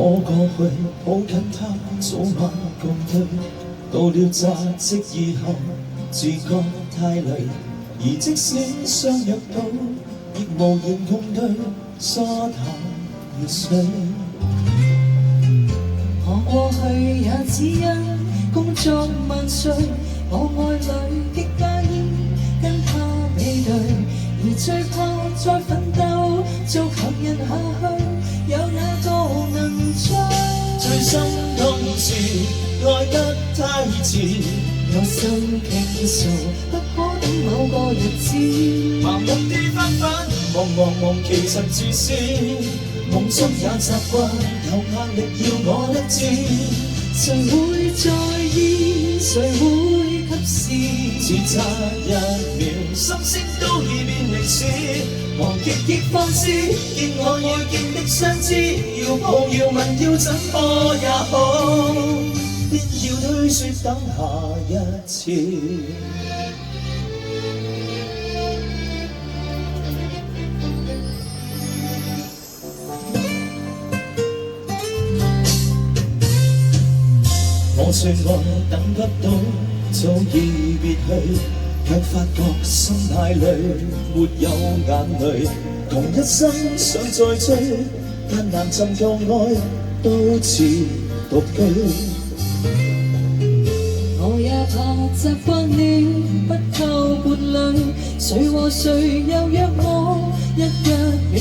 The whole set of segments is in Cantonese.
我過去抱緊他，早晚共對。到了扎職以後，自覺太累，而即使相約到，亦無言共對，疏淡如水。我過去也只因工作萬歲，我愛侶極介意跟他比對，而最怕再奮鬥做強人下去，有哪個能追？最心痛是愛得太遲，有心傾訴，不可等某個日子。盲目地翻返，忙，其實自私。夢中也習慣，有壓力要我得知。誰會在意？誰會及時？只差一秒，心聲都已變歷史。忘極放肆，見我要見的相知，要抱要吻要怎麼也好，必要推說等下一次。我說愛等不到，早已別去，卻發覺心太累，沒有眼淚。同一生想再追，但難尋舊愛，都似獨居。我也怕習慣了不透伴侶，誰和誰又約我一遠距，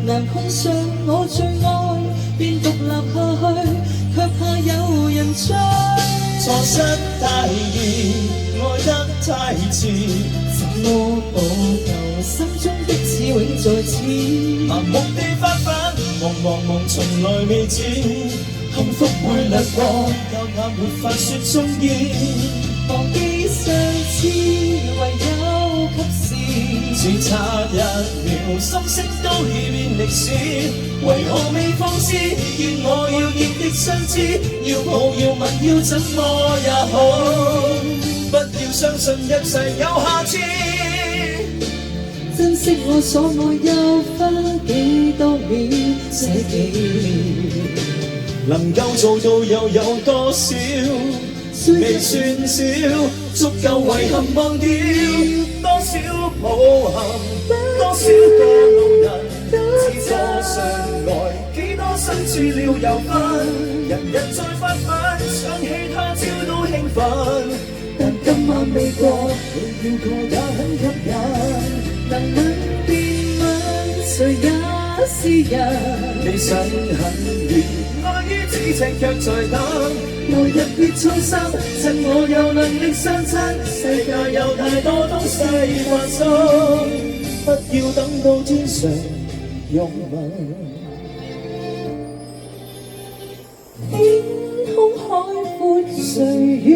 難碰上我最愛，便獨立下去，卻怕有人追。錯失太易，愛得太遲，怎麼補救心中的刺永在此？盲目地發奮，忙，從來未知，幸福會掠過，又也沒法說中意。忘記上次，唯有及時，只差一秒，心聲都已變歷史。為何未放肆？見我要見的相知，要抱要吻要怎麼也好，不要相信一切有下次。珍惜我所愛又花幾多秒，這幾秒能夠做到又有多少？未算少，足夠遺憾忘掉多少抱憾，多少個路人，知多相愛，幾多生處了又分，人在發奮，想起他朝都興奮，但今晚未過，你要過也很吸引，能吻便吻，誰也是人。理想很遠，愛於此情卻在等，來日別蒼生，趁我有能力相親，世界有太多東西發生，不要等到天上擁吻。天空海闊，誰與